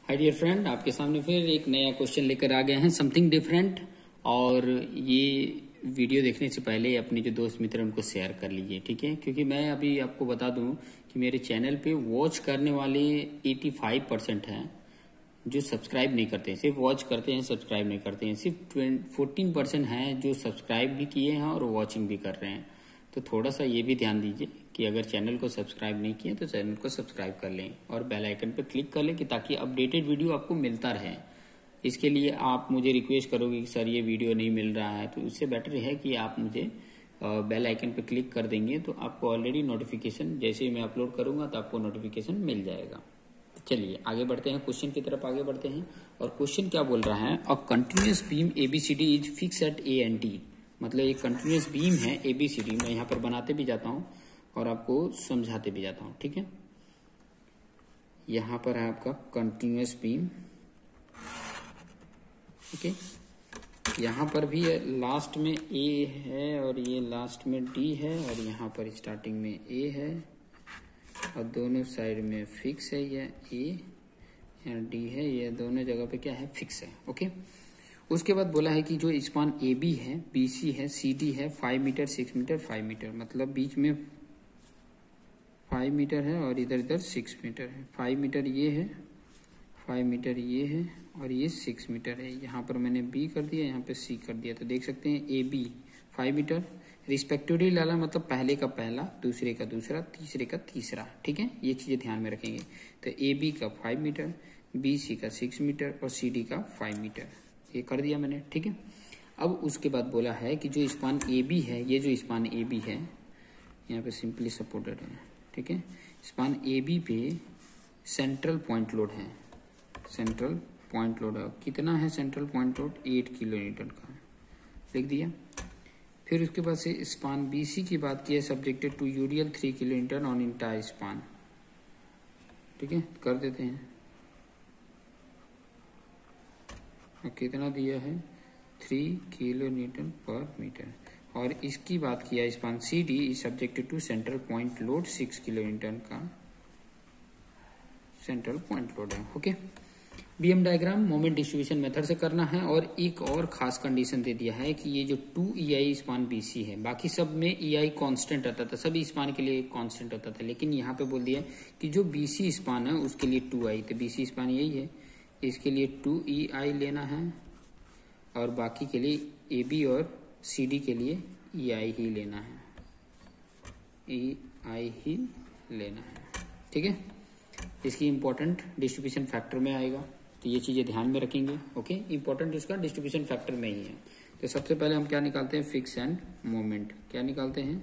Hi dear friend, आपके सामने फिर एक नया क्वेश्चन लेकर आ गए हैं, समथिंग डिफरेंट। और ये वीडियो देखने से पहले अपने जो दोस्त मित्र उनको शेयर कर लीजिए, ठीक है। क्योंकि मैं अभी आपको बता दूं कि मेरे चैनल पे वॉच करने वाले 85% हैं जो सब्सक्राइब नहीं करते हैं, सिर्फ वॉच करते हैं, सब्सक्राइब नहीं करते हैं। सिर्फ 14% हैं जो सब्सक्राइब भी किए हैं और वॉचिंग भी कर रहे हैं। तो थोड़ा सा ये भी ध्यान दीजिए कि अगर चैनल को सब्सक्राइब नहीं किए तो चैनल को सब्सक्राइब कर लें और बेल आइकन पर क्लिक कर लें कि ताकि अपडेटेड वीडियो आपको मिलता रहे। इसके लिए आप मुझे रिक्वेस्ट करोगे कि सर ये वीडियो नहीं मिल रहा है, तो इससे बेटर है कि आप मुझे बेल आइकन पर क्लिक कर देंगे तो आपको ऑलरेडी नोटिफिकेशन, जैसे ही मैं अपलोड करूंगा तो आपको नोटिफिकेशन मिल जाएगा। चलिए आगे बढ़ते हैं, क्वेश्चन की तरफ आगे बढ़ते हैं। और क्वेश्चन क्या बोल रहा है, a continuous beam ABCD is fix at A and D. मतलब एक कंटिन्यूअस बीम है एबीसीडी, मैं यहाँ पर बनाते भी जाता हूँ और आपको समझाते भी जाता हूँ, ठीक है। यहाँ पर है आपका कंटिन्यूअस बीम, ठीक है। यहाँ पर भी लास्ट में ए है और ये लास्ट में डी है और यहाँ पर स्टार्टिंग में ए है और दोनों साइड में फिक्स है, ये ए या डी है, ये दोनों जगह पे क्या है, फिक्स है, ओके। उसके बाद बोला है कि जो स्पान ए बी है, बी सी है, सी डी है, 5 मीटर 6 मीटर 5 मीटर, मतलब बीच में 5 मीटर है और इधर इधर 6 मीटर है। 5 मीटर ये है, 5 मीटर ये है और ये 6 मीटर है। यहाँ पर मैंने बी कर दिया, यहाँ पे सी कर दिया, तो देख सकते हैं ए बी 5 मीटर रिस्पेक्टिवली डाला, मतलब पहले का पहला, दूसरे का दूसरा, तीसरे का तीसरा, ठीक है। ये चीजें ध्यान में रखेंगे। तो ए बी का 5 मीटर, बी सी का 6 मीटर और सी डी का 5 मीटर, ये कर दिया मैंने, ठीक है। अब उसके बाद बोला है कि जो स्पान ए बी है, ये जो स्पान ए बी है यहाँ पे सिंपली सपोर्टेड है, ठीक है। स्पान ए बी पे सेंट्रल पॉइंट लोड है, सेंट्रल पॉइंट लोड है। कितना है central point load, 8 kilo newton का, लिख दिया। फिर उसके बाद से स्पान बी सी की बात की है, subjected to UDL 3 kilo newton on entire span, ठीक है, कर देते हैं। कितना दिया है, 3 किलो न्यूटन पर मीटर। और इसकी बात किया span C D is subjected to central point load 6 kilo newton का सेंट्रल पॉइंट लोड है, okay. BM diagram moment distribution method से करना है। और एक और खास कंडीशन दे दिया है कि ये जो 2 EI स्पान BC है, बाकी सब में EI कांस्टेंट रहता था, सभी स्पान के लिए कांस्टेंट होता था, लेकिन यहाँ पे बोल दिया कि जो BC स्पान है उसके लिए 2I, तो BC स्पान यही है, इसके लिए 2 EI लेना है और बाकी के लिए AB और CD के लिए EI ही लेना है, EI ही लेना है, ठीक है। इसकी इंपॉर्टेंट डिस्ट्रीब्यूशन फैक्टर में आएगा, तो ये चीजें ध्यान में रखेंगे, ओके। इंपॉर्टेंट उसका डिस्ट्रीब्यूशन फैक्टर में ही है। तो सबसे पहले हम क्या निकालते हैं, फिक्स एंड मोमेंट। क्या निकालते हैं,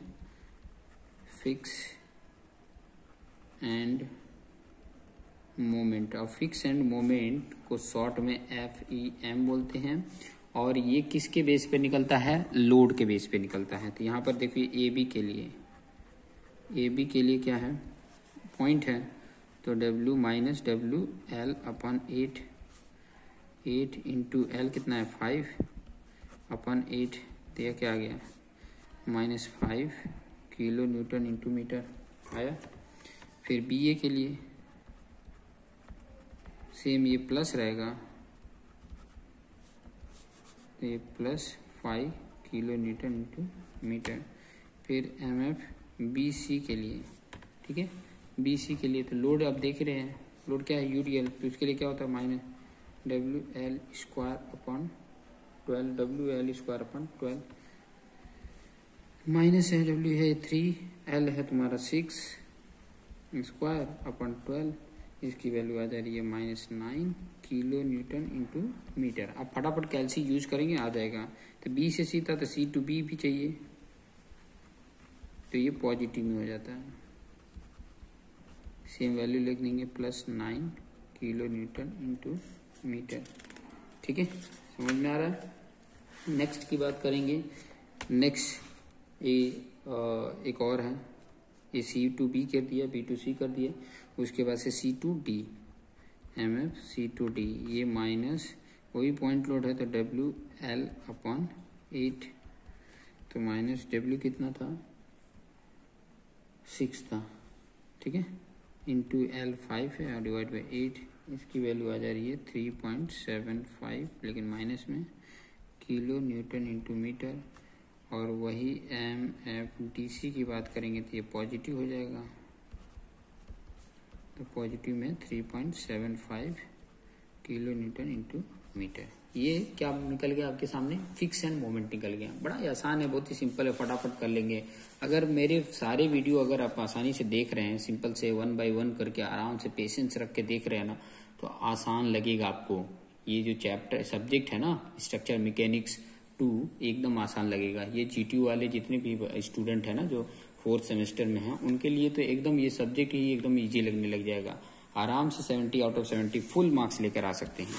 फिक्स एंड मोमेंट। और फिक्स एंड मोमेंट को शॉर्ट में FEM बोलते हैं। और ये किसके बेस पे निकलता है, लोड के बेस पे निकलता है। तो यहाँ पर देखिए AB के लिए क्या है, पॉइंट है, तो W माइनस WL अपन 8 इंटू L कितना है, 5 अपन 8, तो यह क्या आ गया, -5 किलो न्यूटन इंटू मीटर आया। फिर BA के लिए सेम, ये प्लस रहेगा, तो ये +5 किलो न्यूटन इंटू मीटर। फिर MF BC के लिए, ठीक है, BC के लिए तो लोड आप देख रहे हैं, लोड क्या है, UDL, तो उसके लिए क्या होता है, -WL square upon 12, WL square upon 12, minus है, W है 3, L है तुम्हारा 6 स्क्वायर अपन 12, इसकी वैल्यू आ जा रही है -9 किलो न्यूटन इंटू मीटर। आप फटाफट कैलसी यूज करेंगे, आ जाएगा। तो B से C था, तो C to B भी चाहिए, तो ये पॉजिटिव में हो जाता है, सेम वैल्यू लिख देंगे, +9 किलो न्यूटन इंटू मीटर, ठीक है, समझ में आ रहा है। नेक्स्ट की बात करेंगे। नेक्स्ट एक और है, ये C to B कर दिया, B to C कर दिया, उसके बाद से C to D, MF C to D, ये माइनस वही पॉइंट लोड है, तो WL अपन 8, तो माइनस W कितना था, 6 था, ठीक है, इंटू L 5 है और डिवाइड बाई 8, इसकी वैल्यू आ जा रही है 3.75, लेकिन माइनस में, किलो न्यूटन इंटू मीटर। और वही MFDC की बात करेंगे तो ये पॉजिटिव हो जाएगा, तो पॉजिटिव में 3.75 किलो न्यूटन इंटू मीटर। ये क्या निकल गया आपके सामने, फिक्स एंड मोमेंट निकल गया। बड़ा ही आसान है, बहुत ही सिंपल है, फटाफट कर लेंगे। अगर मेरे सारे वीडियो अगर आप आसानी से देख रहे हैं, सिंपल से 1 बाय 1 करके आराम से पेशेंस रख के देख रहे हैं ना, तो आसान लगेगा आपको। ये जो चैप्टर सब्जेक्ट है ना, स्ट्रक्चर मैकेनिक्स 2, एकदम आसान लगेगा। ये GTU वाले जितने भी स्टूडेंट है ना, जो 4th सेमेस्टर में हैं, उनके लिए तो एकदम ये सब्जेक्ट ही एकदम ईजी लगने लग जाएगा। आराम से 70 आउट ऑफ 70 फुल मार्क्स लेकर आ सकते हैं।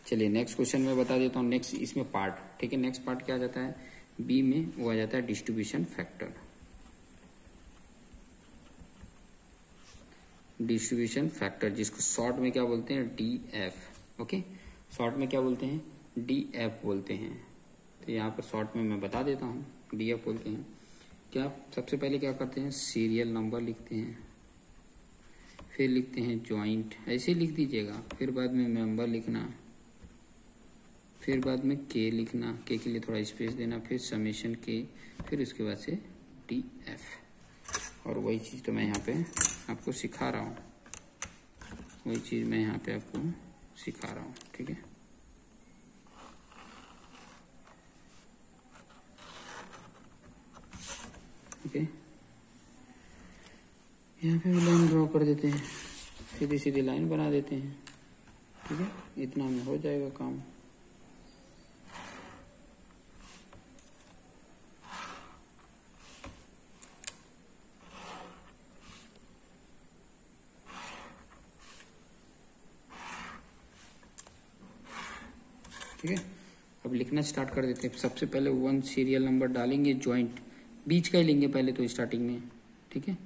चलिए नेक्स्ट क्वेश्चन में बता देता हूँ। नेक्स्ट इसमें पार्ट, ठीक है, नेक्स्ट पार्ट क्या आ जाता है, बी में वो आ जाता है डिस्ट्रीब्यूशन फैक्टर। डिस्ट्रीब्यूशन फैक्टर जिसको शॉर्ट में क्या बोलते हैं, DF। ओके, शॉर्ट में क्या बोलते हैं, DF बोलते हैं। तो यहाँ पर शॉर्ट में मैं बता देता हूँ, DF बोलते हैं। क्या सबसे पहले क्या करते हैं, सीरियल नंबर लिखते हैं, फिर लिखते हैं जॉइंट, ऐसे लिख दीजिएगा, फिर बाद में मेंबर लिखना, फिर बाद में के लिखना, के लिए थोड़ा स्पेस देना, फिर समेशन के, फिर उसके बाद से DF। और वही चीज़ तो मैं यहाँ पे आपको सिखा रहा हूँ, वही चीज़ मैं यहाँ पे आपको सिखा रहा हूँ, ठीक है। ओके, यहाँ पे लाइन ड्रॉ कर देते हैं, सीधी सीधी लाइन बना देते हैं, ठीक है। इतना में हो जाएगा काम। ठीक है, अब लिखना स्टार्ट कर देते हैं। सबसे पहले 1 सीरियल नंबर डालेंगे, जॉइंट बीच का ही लेंगे पहले तो स्टार्टिंग में, ठीक है।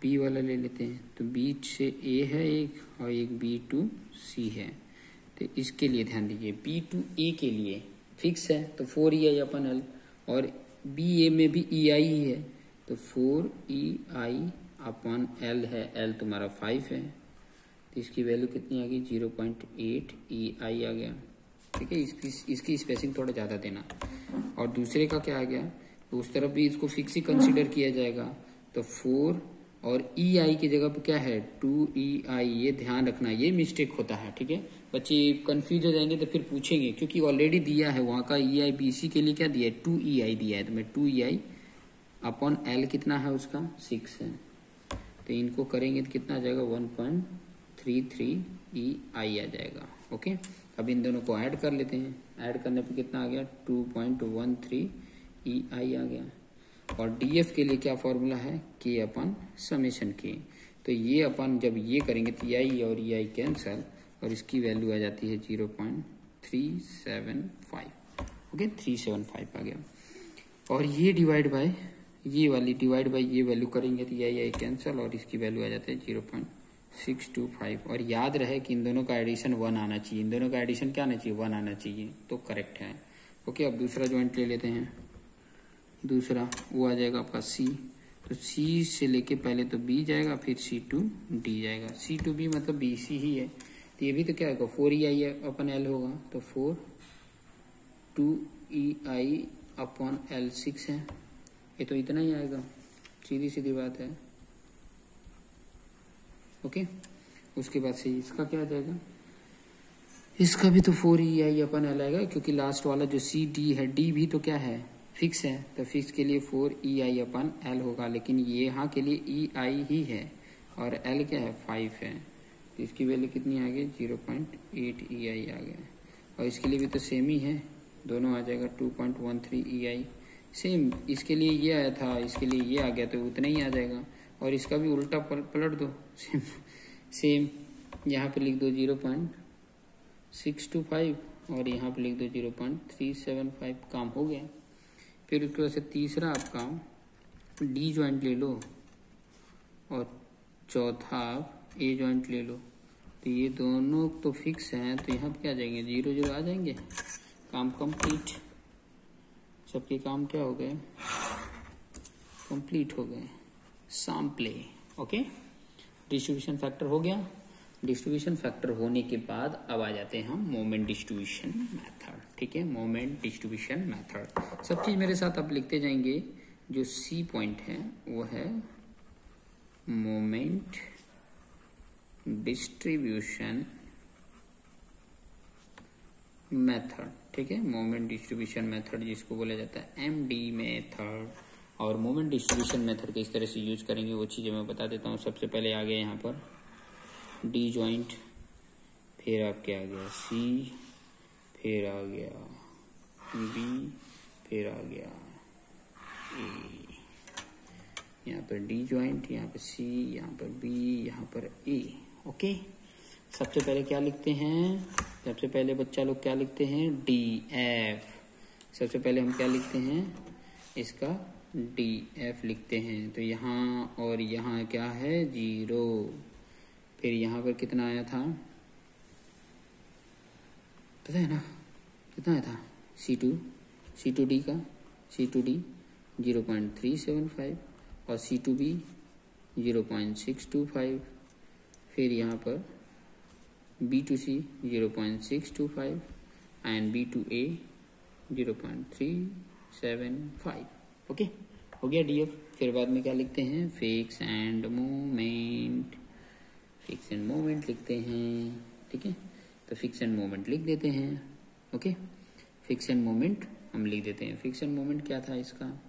बी वाला ले लेते हैं, तो बीच से A है एक और एक B to C है। तो इसके लिए ध्यान दीजिए, B to A के लिए फिक्स है तो 4EI अपन L, और BA में भी EI ही है तो 4EI अपन L है। L तुम्हारा 5 है, तो इसकी वैल्यू कितनी आ गई, 0.8 EI आ गया, ठीक है। इसकी स्पेसिंग थोड़ा ज़्यादा देना। और दूसरे का क्या आ गया, तो उस तरफ भी इसको फिक्स ही कंसीडर किया जाएगा, तो 4 और EI की जगह पे क्या है 2EI। ये ध्यान रखना, ये मिस्टेक होता है, ठीक है। बच्चे कंफ्यूज हो जाएंगे तो फिर पूछेंगे, क्योंकि ऑलरेडी दिया है वहाँ का EI BC के लिए क्या दिया है 2EI दिया है, तो मैं 2EI अपॉन L कितना है उसका 6 है, तो इनको करेंगे तो कितना आ जाएगा 1.33 EI आ जाएगा। ओके, अब इन दोनों को ऐड कर लेते हैं, ऐड करने पे कितना आ गया 2.13 EI आ गया। और DF के लिए क्या फॉर्मूला है, K अपन समेशन K। तो ये अपन जब ये करेंगे तो EI और EI कैंसल, और इसकी वैल्यू आ जाती है 0.375। ओके, 375 आ गया। और ये डिवाइड बाय ये वाली डिवाइड बाय ये वैल्यू करेंगे तो EI कैंसल, और इसकी वैल्यू आ जाती है 0.625। और याद रहे कि इन दोनों का एडिशन 1 आना चाहिए, इन दोनों का एडिशन क्या आना चाहिए 1 आना चाहिए, तो करेक्ट है। ओके, अब दूसरा जॉइंट ले लेते हैं। दूसरा वो आ जाएगा आपका C, तो C से लेके पहले तो B जाएगा, फिर C to D जाएगा। C to B मतलब BC ही है, तो ये भी तो क्या होगा 4EI अपन L होगा, तो 4 2EI अपॉन L 6 है, ये तो इतना ही आएगा, सीधी सीधी बात है। ओके, उसके बाद से इसका क्या आ जाएगा, इसका भी तो 4EI अपन L आएगा, क्योंकि लास्ट वाला जो CD है, D भी तो क्या है फिक्स है, तो फिक्स के लिए 4EI अपन L होगा, लेकिन ये यहाँ के लिए EI ही है और L क्या है 5 है, तो इसकी वैल्यू कितनी आ गई 0.8 EI आ गया। और इसके लिए भी तो सेम ही है, दोनों आ जाएगा 2.13 EI सेम। इसके लिए ये आया था, इसके लिए ये आ गया, तो उतना ही आ जाएगा। और इसका भी उल्टा पलट दो, सेम यहाँ पे लिख दो 0.625 और यहाँ पे लिख दो 0.375, काम हो गया। फिर उसके बाद से तीसरा आपका D जॉइंट ले लो और चौथा आप A जॉइंट ले लो, तो ये दोनों तो फिक्स हैं, तो यहाँ पे क्या आ जाएंगे 0 0 आ जाएंगे, काम कंप्लीट। सबके काम क्या हो गए, कंप्लीट हो गए, सैंपले। ओके, डिस्ट्रीब्यूशन फैक्टर हो गया। डिस्ट्रीब्यूशन फैक्टर होने के बाद अब आ जाते हैं हम मोमेंट डिस्ट्रीब्यूशन मेथड। ठीक है, मोमेंट डिस्ट्रीब्यूशन मेथड। सब चीज मेरे साथ आप लिखते जाएंगे। जो सी पॉइंट है वो है मोमेंट डिस्ट्रीब्यूशन मेथड। ठीक है, मोमेंट डिस्ट्रीब्यूशन मेथड जिसको बोला जाता है एमडी मेथड। और मोमेंट डिस्ट्रीब्यूशन मेथड किस तरह से यूज करेंगे वो चीजें मैं बता देता हूँ। सबसे पहले आ गया यहाँ पर डी जॉइंट, फिर आपके आ गया सी, फिर आ गया बी, फिर आ गया ए। यहाँ पर डी जॉइंट, यहाँ पर सी, यहाँ पर बी, यहाँ पर ए। ओके, सबसे पहले क्या लिखते हैं? सबसे पहले बच्चा लोग क्या लिखते हैं? D F. सबसे पहले हम क्या लिखते हैं? इसका डी एफ लिखते हैं। तो यहाँ और यहाँ क्या है? 0। फिर यहाँ पर कितना आया था पता है ना? कितना आया था? C2D का C2D 0.375 और C2B 0.625। फिर यहाँ पर B2C 0.625 एंड B2A 0.375। ओके, हो गया DF। फिर बाद में क्या लिखते हैं? Fix end moment. Fix end moment लिखते हैं। ठीक है, तो फिक्स एंड मोमेंट लिख देते हैं। ओके, फिक्स एंड मोमेंट हम लिख देते हैं। फिक्स एंड मोमेंट क्या था इसका?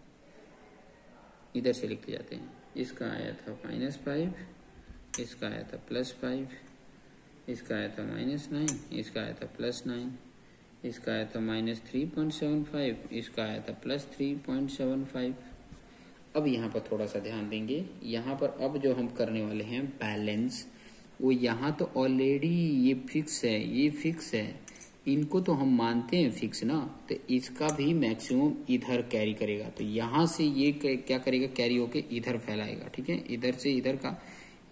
इधर से लिखते जाते हैं। इसका आया था -5, इसका आया था +5, इसका आया था -9, इसका आया था +9, इसका आया था -3.75, इसका आया था +3.75। अब यहाँ पर थोड़ा सा ध्यान देंगे। यहाँ पर अब जो हम करने वाले हैं बैलेंस, वो यहाँ तो ऑलरेडी ये फिक्स है, ये फिक्स है, इनको तो हम मानते हैं फिक्स ना, तो इसका भी मैक्सिमम इधर कैरी करेगा। तो यहाँ से ये क्या करेगा? कैरी होके इधर फैलाएगा। ठीक है, इधर से इधर का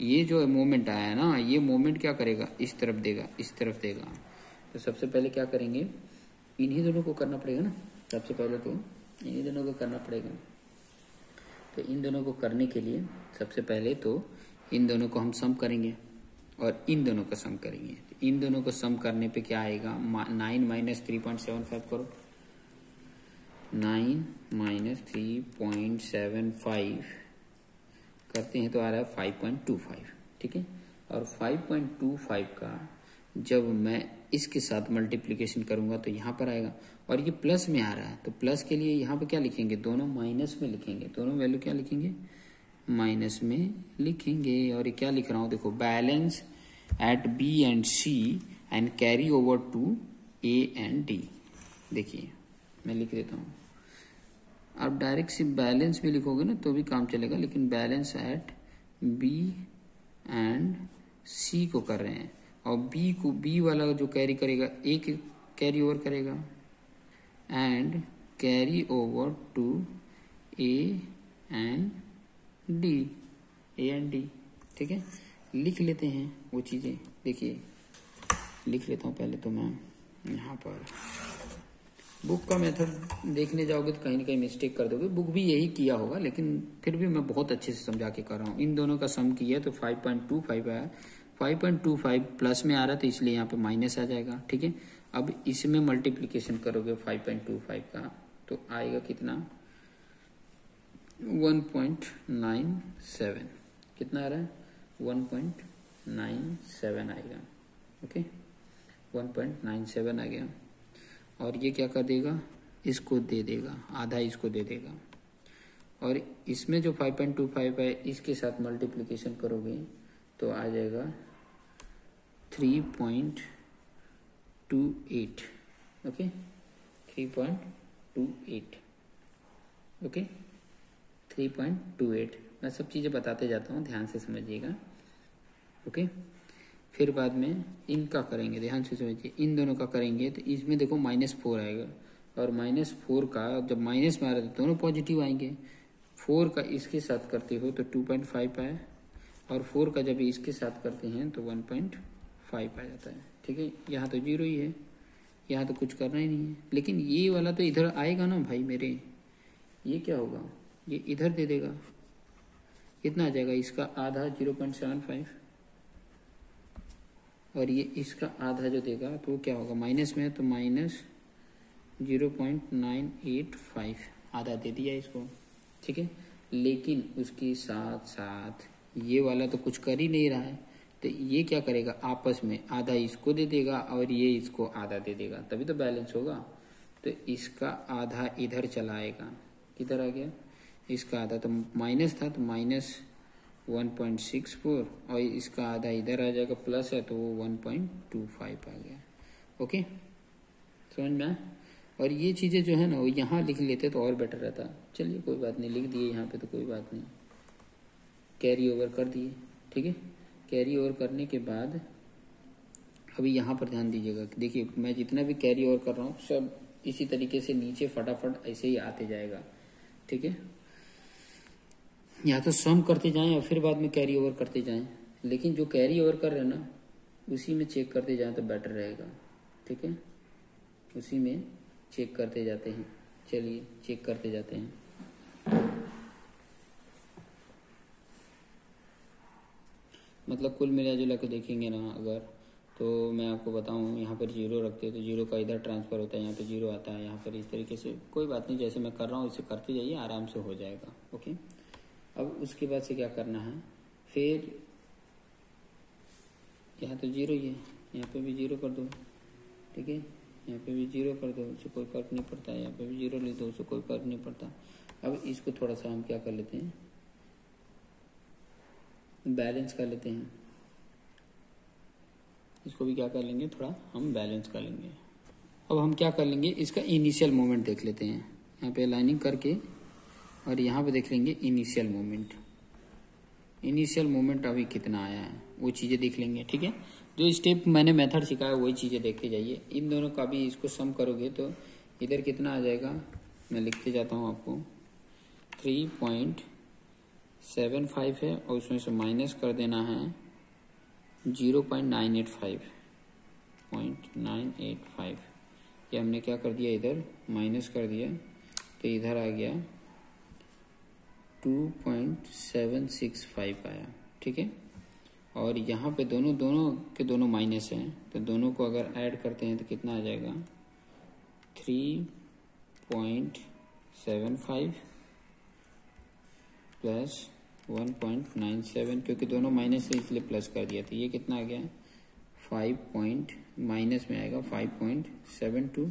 ये जो मोमेंट आया ना, ये मोमेंट क्या करेगा? इस तरफ देगा, इस तरफ देगा। तो सबसे पहले क्या करेंगे? इन्हीं दोनों को करना पड़ेगा ना। सबसे पहले तो इन्हीं दोनों को करना पड़ेगा। तो इन दोनों को करने के लिए सबसे पहले तो इन दोनों को हम सम करेंगे और इन दोनों का सम करेंगे। तो इन दोनों को सम करने पे क्या आएगा? 9 - 3.75 करो। 9 - 3.75 करते हैं तो आ रहा है 5.25। ठीक है, और 5.25 का जब मैं इसके साथ मल्टीप्लिकेशन करूंगा तो यहाँ पर आएगा, और ये प्लस में आ रहा है। तो प्लस के लिए यहाँ पे क्या लिखेंगे? दोनों माइनस में लिखेंगे। दोनों वैल्यू क्या लिखेंगे? माइनस में लिखेंगे। और ये क्या लिख रहा हूँ देखो, balance at B and C and carry over to A and D। देखिए मैं लिख देता हूँ। आप डायरेक्ट सिर्फ बैलेंस भी लिखोगे ना तो भी काम चलेगा, लेकिन balance at B and C को कर रहे हैं, और B को B वाला जो कैरी करेगा A के कैरी ओवर करेगा, and carry over to A and D। ठीक है, लिख लेते हैं वो चीजें। देखिए लिख लेता हूँ पहले तो मैं यहाँ पर। बुक का मेथड देखने जाओगे तो कहीं ना कहीं मिस्टेक कर दोगे, बुक भी यही किया होगा, लेकिन फिर भी मैं बहुत अच्छे से समझा के कर रहा हूँ। इन दोनों का सम किया तो 5.25 आया। 5.25 प्लस में आ रहा था इसलिए यहाँ पे माइनस आ जाएगा। ठीक है, अब इसमें मल्टीप्लिकेशन करोगे 5.25 का तो आएगा कितना? 1.97। कितना आ रहा है? 1.97 आएगा। ओके, 1.97 आ गया। और ये क्या कर देगा? इसको दे देगा, आधा इसको दे देगा। और इसमें जो 5.25 है इसके साथ मल्टीप्लिकेशन करोगे तो आ जाएगा 3.28। ओके, 3.28। ओके, 3.28। मैं सब चीज़ें बताते जाता हूँ, ध्यान से समझिएगा। ओके, फिर बाद में इनका करेंगे, ध्यान से समझिए। इन दोनों का करेंगे तो इसमें देखो -4 आएगा, और -4 का जब माइनस में आ रहा है तो दोनों पॉजिटिव आएंगे। 4 का इसके साथ करते हो तो 2.5 आए, और 4 का जब इसके साथ करते हैं तो 1.5 आ जाता है। ठीक है, यहाँ तो 0 ही है, यहाँ तो कुछ करना ही नहीं है। लेकिन ये वाला तो इधर आएगा ना भाई मेरे, ये क्या होगा? ये इधर दे देगा। कितना आ जाएगा? इसका आधा 0.75, और ये इसका आधा जो देगा तो वो क्या होगा, माइनस में है तो माइनस 0.985 आधा दे दिया इसको, ठीक है। लेकिन उसके साथ साथ ये वाला तो कुछ कर ही नहीं रहा है, तो ये क्या करेगा, आपस में आधा इसको दे देगा और ये इसको आधा दे देगा, तभी तो बैलेंस होगा। तो इसका आधा इधर चला आएगा, किधर आ गया, इसका आधा तो माइनस था तो माइनस 1.64 और इसका आधा इधर आ जाएगा, प्लस है तो वो 1.25 आ गया। ओके, समझ में आया। और ये चीज़ें जो है ना वो यहाँ लिख लेते तो और बेटर रहता। चलिए कोई बात नहीं, लिख दिए यहाँ पे तो कोई बात नहीं, कैरी ओवर कर दिए, ठीक है। कैरी ओवर करने के बाद अभी यहाँ पर ध्यान दीजिएगा, देखिए मैं जितना भी कैरी ओवर कर रहा हूँ सब इसी तरीके से नीचे फटाफट ऐसे ही आते जाएगा, ठीक है। या तो सम करते जाएं और फिर बाद में कैरी ओवर करते जाएं, लेकिन जो कैरी ओवर कर रहे हैं ना उसी में चेक करते जाएं तो बेटर रहेगा, ठीक है। उसी में चेक करते जाते हैं, चलिए चेक करते जाते हैं। मतलब कुल मिला जुला के देखेंगे ना अगर, तो मैं आपको बताऊं यहाँ पर जीरो रखते हैं तो जीरो का इधर ट्रांसफ़र होता है, यहाँ पे जीरो आता है, यहाँ पर इस तरीके से। कोई बात नहीं, जैसे मैं कर रहा हूँ इसे करते जाइए, आराम से हो जाएगा। ओके, अब उसके बाद से क्या करना है, फिर यहाँ तो जीरो ही है, यहाँ पे भी जीरो कर दो, ठीक है। यहाँ पे भी जीरो कर दो, उससे कोई फर्क नहीं पड़ता है। यहाँ पे भी जीरो लिख दो, उससे कोई फर्क नहीं पड़ता। अब इसको थोड़ा सा हम क्या कर लेते हैं, बैलेंस कर लेते हैं। इसको भी क्या कर लेंगे, थोड़ा हम बैलेंस कर लेंगे। अब हम क्या कर लेंगे, इसका इनिशियल मोमेंट देख लेते हैं। यहाँ पे लाइनिंग करके और यहाँ पे देख लेंगे इनिशियल मोमेंट। इनिशियल मोमेंट अभी कितना आया है वो चीज़ें देख लेंगे, ठीक है। जो स्टेप मैंने मेथड सिखाया वही चीज़ें देखते जाइए। इन दोनों का भी इसको सम करोगे तो इधर कितना आ जाएगा, मैं लिखते जाता हूँ आपको। 3.75 है और उसमें से माइनस कर देना है 0.985। ये हमने क्या कर दिया, इधर माइनस कर दिया तो इधर आ गया 2.765 आया, ठीक है। और यहाँ पे दोनों माइनस हैं तो दोनों को अगर ऐड करते हैं तो कितना आ जाएगा, 3.75 प्लस 1.97, क्योंकि दोनों माइनस है इसलिए प्लस कर दिया। तो ये कितना आ गया, 5 माइनस में आएगा 5.72।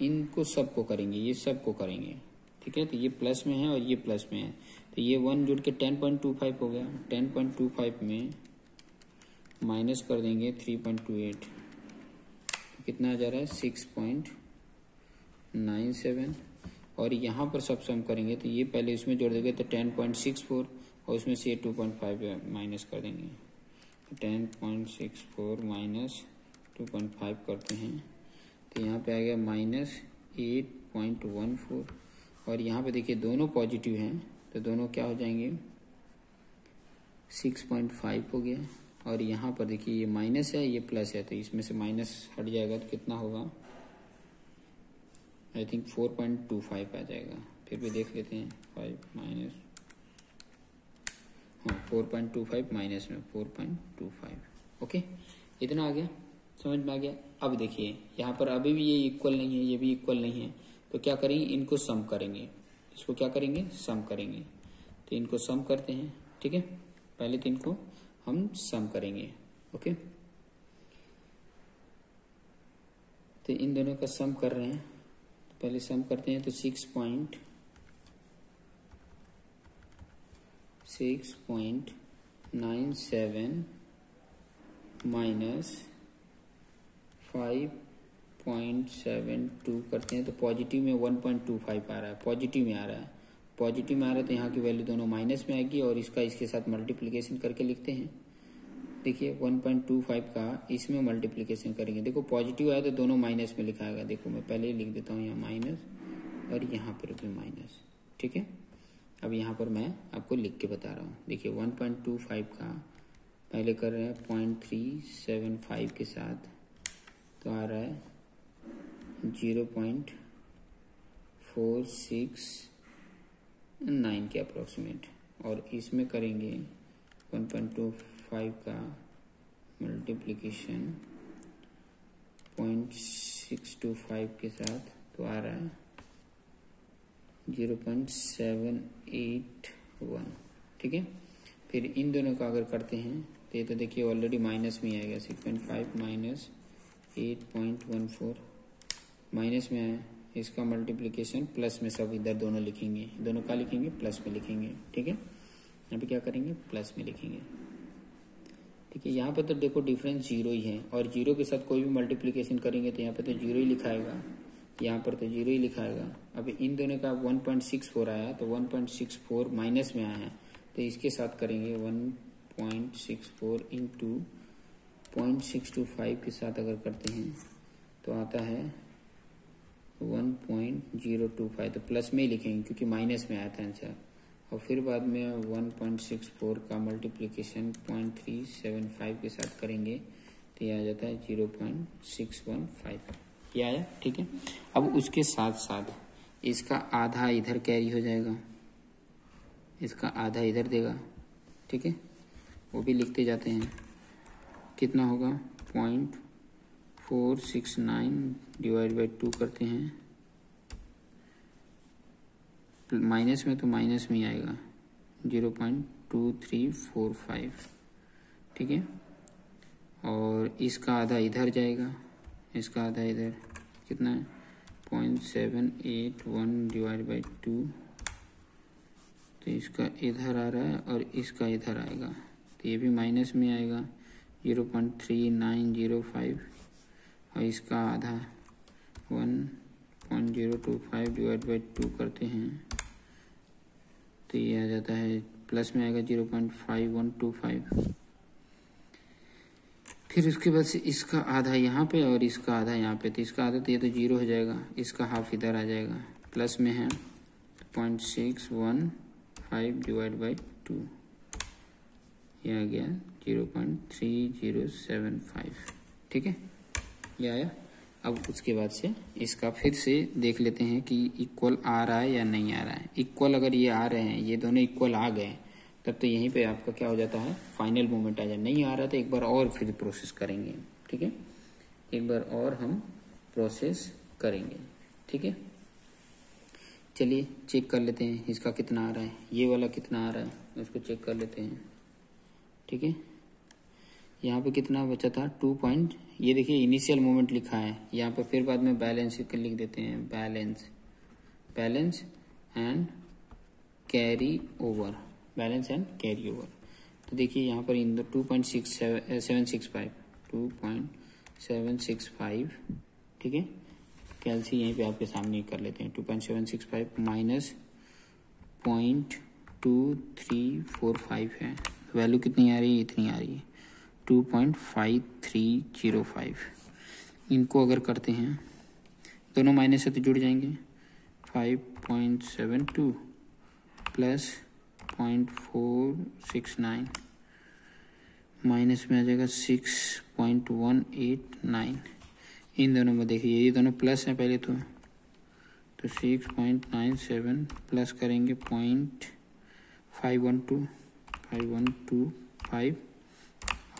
इनको सबको करेंगे, ये सबको करेंगे, ठीक है। तो ये प्लस में है और ये प्लस में है, तो ये 1 जुड़ के 10.25 हो गया। 10.25 में माइनस कर देंगे 3.28, तो कितना आ जा रहा है 6.97। और यहाँ पर सब सम करेंगे तो ये पहले इसमें जोड़ देंगे तो 10.64 और उसमें से 2.5 माइनस कर देंगे। तो 10.64 माइनस 2.5 करते हैं तो यहाँ पे आ गया माइनस 8.14। और यहाँ पे देखिए दोनों पॉजिटिव हैं तो दोनों क्या हो जाएंगे, 6.5 हो गया। और यहाँ पर देखिए ये माइनस है ये प्लस है, तो इसमें से माइनस हट जाएगा तो कितना होगा, आई थिंक 4.25 आ जाएगा। फिर भी देख लेते हैं, 5 माइनस, हाँ 4.25 माइनस में 4.25। ओके, इतना आ गया, समझ में आ गया। अब देखिए यहाँ पर अभी भी ये इक्वल नहीं है, ये भी इक्वल नहीं है, तो क्या करेंगे, इनको सम करेंगे। इसको क्या करेंगे, सम करेंगे। तो इनको सम करते हैं, ठीक है। पहले तो इनको हम सम करेंगे, ओके। तो इन दोनों का सम कर रहे हैं, तो पहले सम करते हैं। तो 6.97 माइनस 5.72 करते हैं तो पॉजिटिव में 1.25 आ रहा है, पॉजिटिव में आ रहा है। पॉजिटिव में आ रहा है तो यहाँ की वैल्यू दोनों माइनस में आएगी और इसका इसके साथ मल्टीप्लिकेशन करके लिखते हैं। देखिए 1.25 का इसमें मल्टीप्लिकेशन करेंगे। देखो पॉजिटिव आया तो दोनों माइनस में लिखा आएगा। देखो मैं पहले ही लिख देता हूँ यहाँ माइनस और यहाँ पर भी माइनस, ठीक है। अब यहाँ पर मैं आपको लिख के बता रहा हूँ। देखिए 1.25 का पहले कर रहे हैं 0.375 के साथ, तो आ रहा है 0.469 के अप्रोक्सीमेट। और इसमें करेंगे 1.25 का मल्टीप्लिकेशन 0.625 के साथ तो आ रहा है 0.781। ठीक है, फिर इन दोनों का अगर करते हैं तो ये तो देखिए ऑलरेडी माइनस में आएगा, 6.5 माइनस 8.14 माइनस में आया। इसका मल्टीप्लिकेशन प्लस में सब इधर दोनों लिखेंगे, दोनों का लिखेंगे प्लस में लिखेंगे। ठीक है, यहाँ पे क्या करेंगे प्लस में लिखेंगे। ठीक है, यहाँ पे तो देखो डिफरेंस जीरो ही है और जीरो के साथ कोई भी मल्टीप्लिकेशन करेंगे तो यहाँ पे तो जीरो ही लिखाएगा, यहाँ पर तो जीरो ही लिखाएगा। अब इन दोनों का 1.64 आया तो 1.64 माइनस में आया है तो इसके साथ करेंगे 1.64 इंटू 0.625 के साथ अगर करते हैं तो आता है 1.025, तो प्लस में ही लिखेंगे क्योंकि माइनस में आया था आंसर। और फिर बाद में 1.64 का मल्टीप्लिकेशन 0.375 के साथ करेंगे तो यह आ जाता है 0.615, ये आया। ठीक है, अब उसके साथ साथ इसका आधा इधर कैरी हो जाएगा, इसका आधा इधर देगा। ठीक है, वो भी लिखते जाते हैं, कितना होगा 0.469 डिवाइड बाई 2 करते हैं, माइनस में तो माइनस में ही आएगा 0.2345। ठीक है, और इसका आधा इधर जाएगा, इसका आधा इधर कितना है 0.781 डिवाइड बाई 2, तो इसका इधर आ रहा है और इसका इधर आएगा तो ये भी माइनस में आएगा 0.3905, और इसका आधा 1.025 डिवाइड बाई 2 करते हैं तो ये आ जाता है प्लस में आएगा 0.5125। फिर उसके बाद से इसका आधा यहाँ पे और इसका आधा यहाँ पे, तो इसका आधा तो ये तो जीरो हो जाएगा, इसका हाफ इधर आ जाएगा, प्लस में है 0.615 डिवाइड बाई 2, ये आ गया 0.3075। ठीक है, ये आया। अब उसके बाद से इसका फिर से देख लेते हैं कि इक्वल आ रहा है या नहीं आ रहा है। इक्वल अगर ये आ रहे हैं, ये दोनों इक्वल आ गए तब तो यहीं पे आपका क्या हो जाता है फाइनल मूवमेंट आ जाए। नहीं आ रहा तो एक बार और फिर प्रोसेस करेंगे। ठीक है, एक बार और हम प्रोसेस करेंगे। ठीक है, चलिए चेक कर लेते हैं इसका कितना आ रहा है, ये वाला कितना आ रहा है उसको चेक कर लेते हैं। ठीक है, यहाँ पे कितना बचा था 2 पॉइंट, ये देखिए इनिशियल मोमेंट लिखा है यहाँ पे, फिर बाद में बैलेंस लिख देते हैं, balance and carry over, balance and carry over. तो देखिए यहाँ पर इन 2.765 ठीक है, कैलसी यहीं पे आपके सामने कर लेते हैं। 2.765 माइनस 0.2345 है, वैल्यू कितनी आ रही है, इतनी आ रही है 2.5305। इनको अगर करते हैं दोनों माइनस से तो जुड़ जाएंगे, 5.72 प्लस 0.469 माइनस में आ जाएगा 6.189। इन दोनों में देखिए ये दोनों प्लस हैं पहले तो 6.97 प्लस करेंगे 0.5125,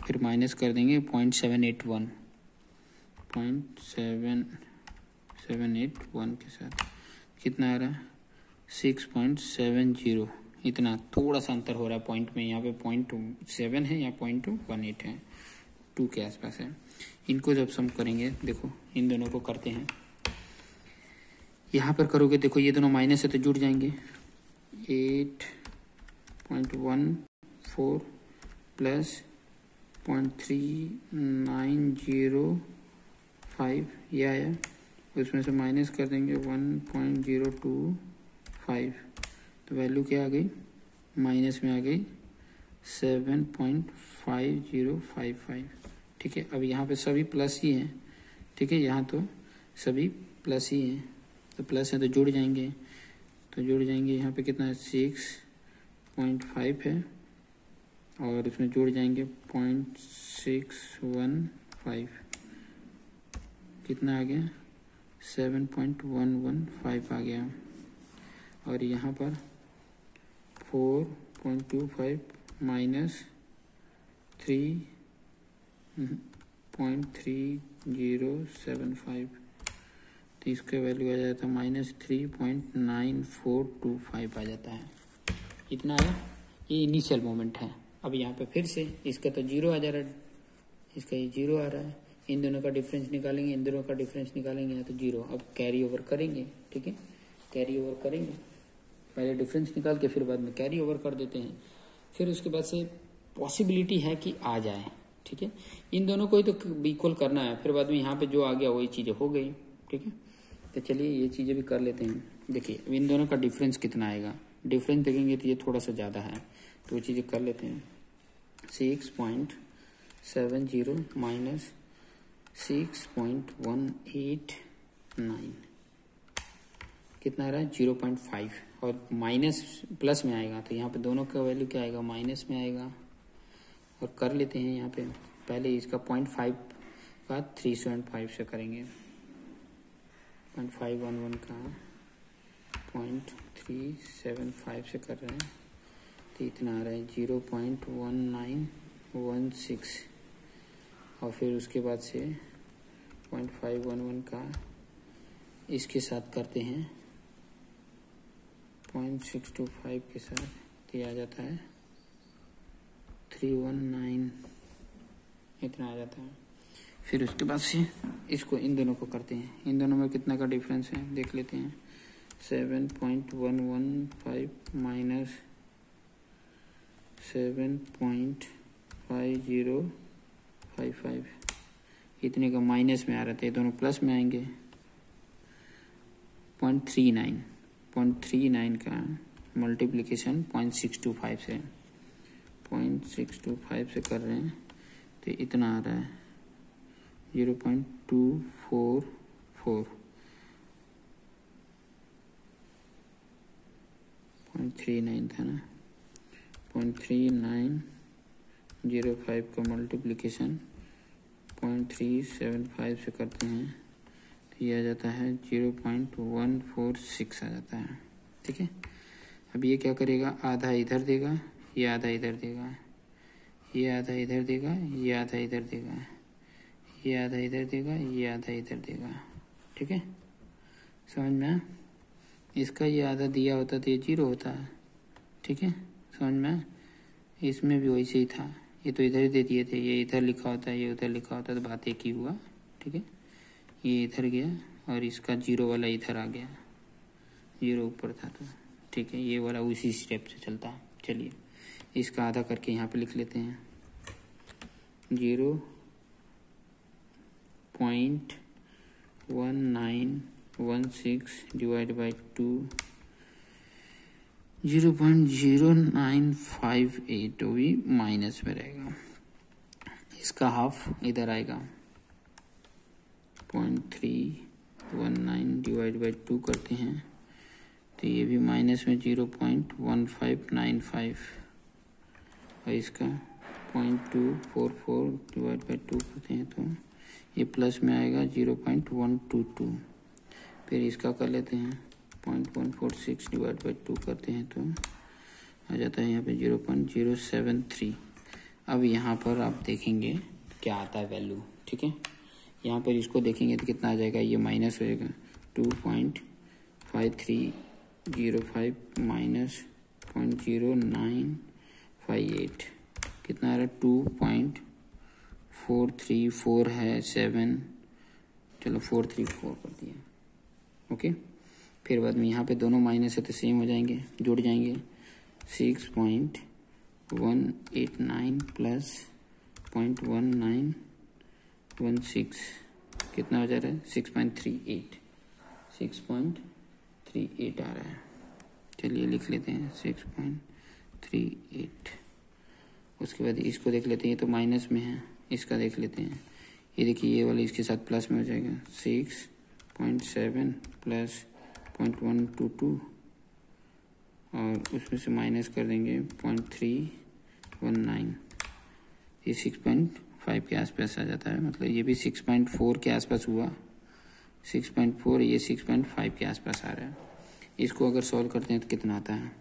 फिर माइनस कर देंगे 0.781 के साथ कितना आ रहा है 6.70। इतना थोड़ा सा अंतर हो रहा है पॉइंट में, यहाँ पे 0.7 है या 0.18 है, 2 के आसपास है। इनको जब सम करेंगे, देखो इन दोनों को करते हैं, यहाँ पर करोगे देखो ये दोनों माइनस है तो जुड़ जाएंगे, 8.14 प्लस 0.3905 ये आया, उसमें से माइनस कर देंगे 1.025, तो वैल्यू क्या आ गई, माइनस में आ गई 7.5055। ठीक है, अब यहाँ पे सभी प्लस ही हैं। ठीक है, यहाँ तो सभी प्लस ही हैं, तो प्लस है तो जुड़ जाएंगे, यहाँ पे कितना है 6.5 है और इसमें जुड़ जाएंगे 0.615, कितना आ गया 7.115 आ गया। और यहाँ पर 4.25 माइनस 3 0.3075, तो इसका वैल्यू आ जाता है -3.9425 आ जाता है। इतना है, ये इनिशियल मोमेंट है। अब यहाँ पे फिर से इसका तो 0 आ जा रहा है, इसका ये 0 आ रहा है, इन दोनों का डिफरेंस निकालेंगे, इन दोनों का डिफरेंस निकालेंगे ना तो 0। अब कैरी ओवर करेंगे, ठीक है, कैरी ओवर करेंगे, पहले डिफरेंस निकाल के फिर बाद में कैरी ओवर कर देते हैं। फिर उसके बाद से पॉसिबिलिटी है कि आ जाए, ठीक है, इन दोनों को ही तो इक्वल करना है, फिर बाद में यहाँ पे जो आ गया वही चीज़ें हो गई, ठीक है। तो चलिए ये चीज़ें भी कर लेते हैं। देखिए इन दोनों का डिफरेंस कितना आएगा, डिफरेंस देखेंगे तो ये थोड़ा सा ज़्यादा है, तो वो चीज़ें कर लेते हैं। 6.70 माइनस 6.189 कितना आ रहा है 0.5, और माइनस प्लस में आएगा तो यहाँ पे दोनों का वैल्यू क्या आएगा, माइनस में आएगा। और कर लेते हैं यहाँ पे, पहले इसका 0.5 का 375 से करेंगे, 0.511 का 0.375 से कर रहे हैं तो इतना आ रहा है 0.1916, और फिर उसके बाद से 0.511 का इसके साथ करते हैं 0.625 के साथ, तो ये आ जाता है 319, इतना आ जाता है। फिर उसके बाद से इसको इन दोनों को करते हैं, इन दोनों में कितना का डिफरेंस है देख लेते हैं। 7.115 माइनस 7.5055, इतने का माइनस में आ रहा था, ये दोनों प्लस में आएंगे। 0.39 का मल्टीप्लिकेशन 0.625 से, 0.625 से कर रहे हैं तो इतना आ रहा है 0.244, 0.39 था ना, 0.3905 का मल्टीप्लिकेशन 0.375 से करते हैं तो ये आ जाता है 0.146 आ जाता है, ठीक है। अब ये क्या करेगा, आधा इधर देगा, ये आधा इधर देगा, ये आधा इधर देगा, ये आधा इधर देगा, ये आधा इधर देगा, ये आधा इधर देगा, ठीक है, समझ में। इसका ये आधा दिया होता तो ये 0 होता है, ठीक है, समझ में। इसमें भी वैसे ही था, ये तो इधर ही दे दिए थे, ये इधर लिखा होता है, ये उधर लिखा होता तो बात एक ही हुआ, ठीक है। ये इधर गया और इसका 0 वाला इधर आ गया, 0 ऊपर था तो, ठीक है, ये वाला उसी स्टेप से चलता है। चलिए इसका आधा करके यहाँ पे लिख लेते हैं, 0.1916 डिवाइड बाई 2, 0.0958, वो भी माइनस में रहेगा, इसका हाफ इधर आएगा। 0.319 डिवाइड बाई 2 करते हैं तो ये भी माइनस में 0.1595, और इसका 0.244 डिवाइड बाई 2 करते हैं तो ये प्लस में आएगा 0.122। फिर इसका कर लेते हैं 0.146 डिवाइड बाई 2 करते हैं तो आ जाता है यहाँ पे 0.073। अब यहाँ पर आप देखेंगे क्या आता है वैल्यू, ठीक है, यहाँ पर इसको देखेंगे तो कितना आ जाएगा, ये माइनस हो जाएगा 2.5305 माइनस 0.0958, कितना आ रहा है 2.434 है 7, चलो 434 कर दिया, ओके। फिर बाद में यहाँ पे दोनों माइनस है तो सेम हो जाएंगे, जुड़ जाएंगे। 6.189 प्लस 0.1916 कितना हो जा रहा है 6.38 आ रहा है। चलिए लिख लेते हैं 6.38। उसके बाद इसको देख लेते हैं, ये तो माइनस में है, इसका देख लेते हैं, ये देखिए ये वाला इसके साथ प्लस में हो जाएगा 6.7 प्लस 0.122, और उसमें से माइनस कर देंगे 0.319, ये 6.5 के आसपास आ जाता है, मतलब ये भी 6.4 के आसपास हुआ, 6.4, ये 6.5 के आसपास आ रहा है। इसको अगर सॉल्व करते हैं तो कितना आता है,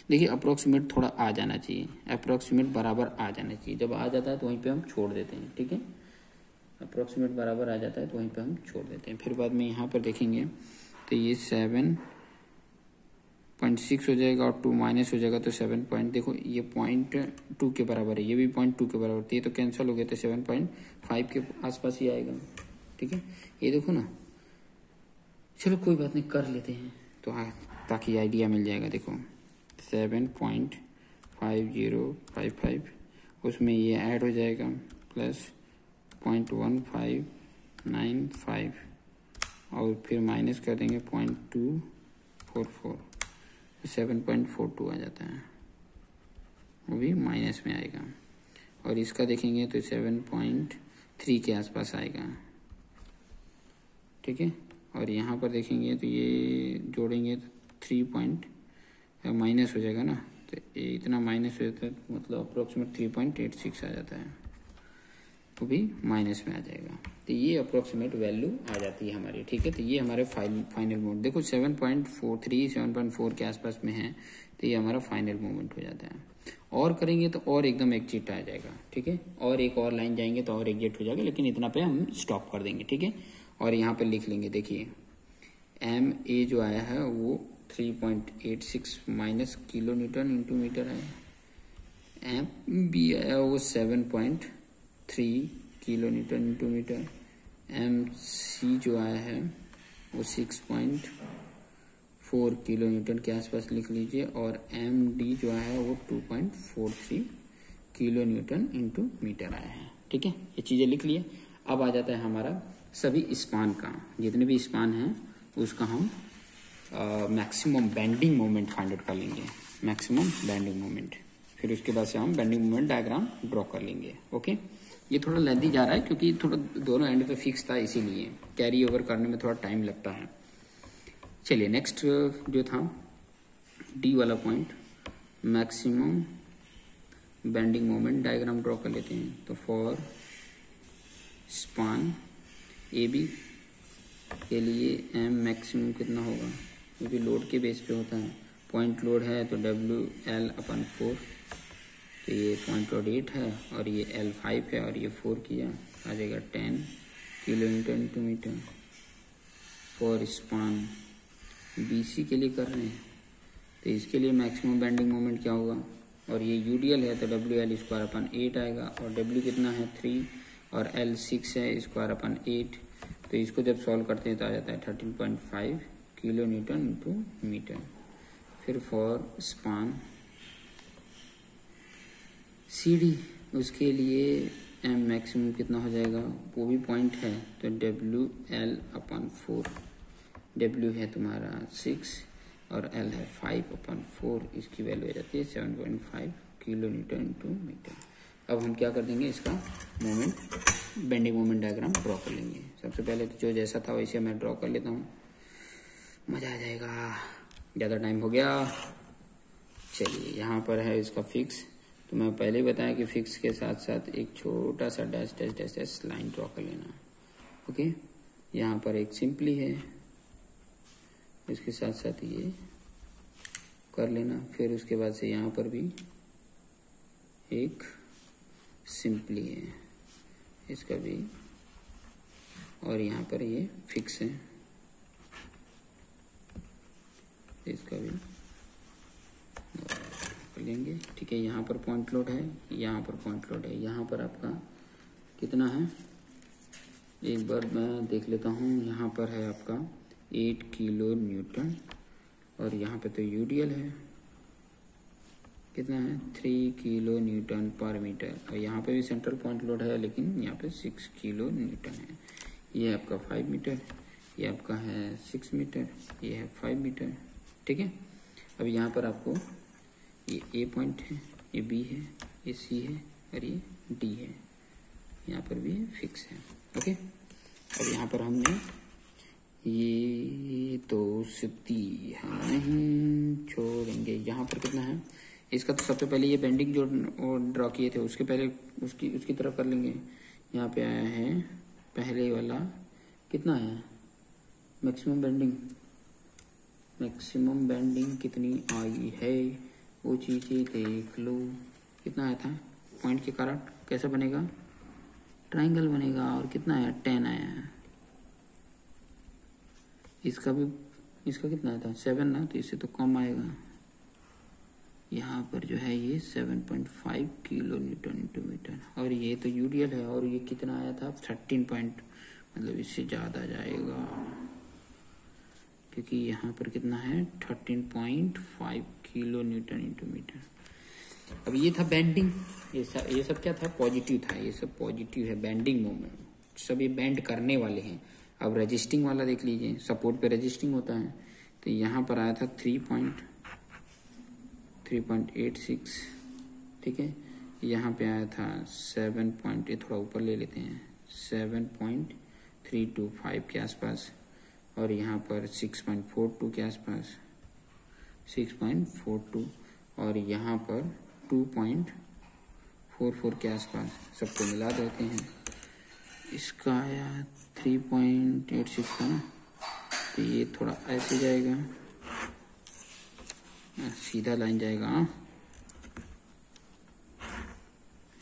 देखिए अप्रोक्सीमेट थोड़ा आ जाना चाहिए, अप्रोक्सीमेट बराबर आ जाना चाहिए, जब आ जाता है तो वहीं पे हम छोड़ देते हैं, ठीक है। अप्रोक्सीमेट बराबर आ जाता है तो वहीं पे हम छोड़ देते हैं। फिर बाद में यहाँ पर देखेंगे तो ये 7.6 हो जाएगा और 2 माइनस हो जाएगा तो 7 पॉइंट, देखो ये 0.2 के बराबर है, ये भी 0.2 के बराबर, तो ये तो कैंसिल हो गया तो 7.5 के आसपास ही आएगा। ठीक है, ये देखो ना, चलो कोई बात नहीं, कर लेते हैं तो हाँ, ताकि आइडिया मिल जाएगा। देखो 7.5055, उसमें ये ऐड हो जाएगा प्लस 0.1595 और फिर माइनस कर देंगे 0.244, 7.42 आ जाता है, वो भी माइनस में आएगा। और इसका देखेंगे तो 7.3 के आसपास आएगा। ठीक है, और यहाँ पर देखेंगे तो ये जोड़ेंगे तो 3 माइनस हो जाएगा ना, तो इतना माइनस हो जाता है मतलब अप्रोक्सीमेट 3.86 आ जाता है, वो भी माइनस में आ जाएगा। तो ये अप्रोक्सीमेट वैल्यू आ जाती है हमारी। ठीक है, तो ये हमारे फाइनल मोड, देखो 7.43 7.4 के आसपास में है, तो ये हमारा फाइनल मोमेंट हो जाता है। और करेंगे तो और एकदम एग्जिट आ जाएगा। ठीक है, और एक और लाइन जाएंगे तो और एग्जिट हो जाएगा, लेकिन इतना पे हम स्टॉप कर देंगे। ठीक है, और यहाँ पे लिख लेंगे, देखिए एम ए जो आया है वो 3.86 minus kilo newton into metre है, एम बी आया वो 7.3 kilo newton into metre, M C जो आया है वो 6.4 किलो न्यूटन के आसपास लिख लीजिए, और एम डी जो आया है वो 2.43 किलो न्यूटन इंटू मीटर आया है। ठीक है, ये चीज़ें लिख लिए। अब आ जाता है हमारा सभी स्पान का, जितने भी स्पान हैं उसका हम maximum bending moment find out कर लेंगे, मैक्सिमम बेंडिंग मोमेंट। फिर उसके बाद से हम बेंडिंग मोमेंट डायग्राम ड्रॉ कर लेंगे। ओके, ये थोड़ा लेंथी जा रहा है क्योंकि थोड़ा दोनों एंड पे फिक्स था, इसीलिए कैरी ओवर करने में थोड़ा टाइम लगता है। चलिए नेक्स्ट जो था डी वाला point, maximum bending moment diagram draw कर लेते हैं। तो फॉर स्पान ए बी के लिए एम मैक्सिमम कितना होगा, क्योंकि लोड के बेस पे होता है, पॉइंट लोड है तो WL/4, तो ये पॉइंट लोड 8 है और ये L5 है और ये 4 किया, आ जाएगा 10 kilo newton into metre. For span BC के लिए कर रहे हैं तो इसके लिए मैक्सिमम बेंडिंग मोमेंट क्या होगा, और ये UDL है तो WL/8 आएगा, और W कितना है 3 और L 6 है, (8), तो इसको जब सॉल्व करते हैं तो आ जाता है 13.5 किलो न्यूटन इंटू मीटर। फिर फॉर स्पान CD उसके लिए एम मैक्सिमम कितना हो जाएगा, वो भी पॉइंट है तो WL/4, W है तुम्हारा 6 और L है 5/4, इसकी वैल्यू हो जाती है 7.5 किलो न्यूटन इंटू मीटर। अब हम क्या कर देंगे, इसका moment bending moment diagram draw कर लेंगे। सबसे पहले तो जो जैसा था वैसे मैं ड्रॉ कर लेता हूँ, मज़ा आ जाएगा, ज़्यादा टाइम हो गया। चलिए यहाँ पर है इसका फिक्स, तो मैं पहले ही बताया कि फिक्स के साथ साथ एक छोटा सा dash dash dash dash line draw कर लेना। ओके, यहाँ पर एक सिंपली है, इसके साथ साथ ये कर लेना। फिर उसके बाद से यहाँ पर भी एक सिंपली है, इसका भी, और यहाँ पर ये फिक्स है, इसका भी कर लेंगे। ठीक है, यहाँ पर पॉइंट लोड है, यहाँ पर पॉइंट लोड है, यहाँ पर आपका कितना है, एक बार मैं देख लेता हूँ। यहाँ पर है आपका 8 किलो न्यूटन, और यहाँ पे तो UDL है, कितना है 3 किलो न्यूटन पर मीटर, और यहाँ पे भी सेंट्रल पॉइंट लोड है लेकिन यहाँ पे 6 किलो न्यूटन है। ये आपका 5 मीटर, ये आपका है 6 मीटर, ये है 5 मीटर। ठीक है, अब यहाँ पर आपको ये A पॉइंट है, ये B है, ये C है और ये D है, यहाँ पर भी फिक्स है। ओके, अब यहाँ पर हमने ये दोस्ती हम नहीं छोड़ेंगे। यहाँ पर कितना है, इसका तो सबसे पहले ये बेंडिंग जो ड्रॉ किए थे उसके पहले उसकी तरफ कर लेंगे। यहाँ पे आया है पहले वाला, कितना है मैक्सिमम बेंडिंग कितनी आई है वो चीज़ें देख लो। कितना आया था पॉइंट के कारण, कैसा बनेगा ट्राइंगल बनेगा और कितना आया 10 आया है। इसका कितना आया था 7 ना, तो इससे तो कम आएगा। यहाँ पर जो है ये 7.5 किलो न्यूटन इंटू मीटर, और ये तो यूडियल है, और ये कितना आया था 13 पॉइंट, मतलब इससे ज़्यादा जाएगा, क्योंकि यहाँ पर कितना है 13.5 किलो न्यूटन इंटू मीटर। अब ये था बेंडिंग, ये सब क्या था, पॉजिटिव था, ये सब पॉजिटिव है, बेंडिंग मोमेंट, सब ये बेंड करने वाले हैं। अब रजिस्टिंग वाला देख लीजिए, सपोर्ट पे रजिस्टिंग होता है, तो यहाँ पर आया था 3.86, ठीक है। यहाँ पे आया था 7. ये थोड़ा ऊपर ले लेते हैं, 7.325 के आसपास, और यहाँ पर 6.42 के आसपास, 6.42, और यहाँ पर 2.44 के आसपास, सबको मिला देते हैं। इसका आया 3.86 का ना, तो ये थोड़ा ऐसे जाएगा, सीधा लाइन जाएगा,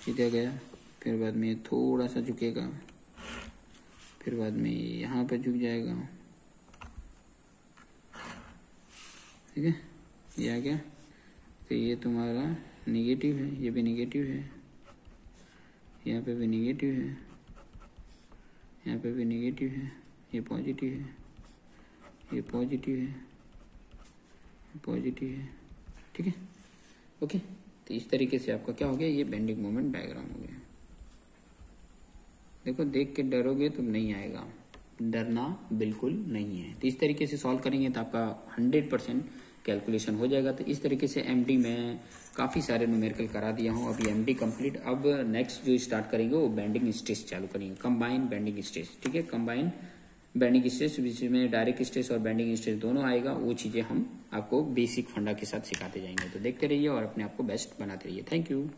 सीधा गया, फिर बाद में थोड़ा सा झुकेगा, फिर बाद में यहाँ पर झुक जाएगा, ठीक है, ये आ गया। तो ये तुम्हारा निगेटिव है, ये भी निगेटिव है, यहाँ पे भी निगेटिव है, यहाँ पे भी निगेटिव है, ये पॉजिटिव है, ये पॉजिटिव है, पॉजिटिव है, ठीक है, ओके। तो इस तरीके से आपका क्या हो गया, ये बेंडिंग मोमेंट डायग्राम हो गया। देखो, देख के डरोगे तो नहीं आएगा, डरना बिल्कुल नहीं है। तो इस तरीके से सॉल्व करेंगे तो आपका 100% कैलकुलेशन हो जाएगा। तो इस तरीके से एमडी में काफ़ी सारे न्यूमेरिकल करा दिया हूँ, अभी एमडी कंप्लीट। अब नेक्स्ट जो स्टार्ट करेंगे वो बेंडिंग स्ट्रेस चालू करेंगे, कंबाइन बेंडिंग स्ट्रेस, ठीक है, कंबाइन बेंडिंग स्ट्रेस, जिसमें डायरेक्ट स्ट्रेस और बेंडिंग स्ट्रेस दोनों आएगा। वो चीज़ें हम आपको बेसिक फंडा के साथ सिखाते जाएंगे। तो देखते रहिए और अपने आप को बेस्ट बनाते रहिए। Thank you.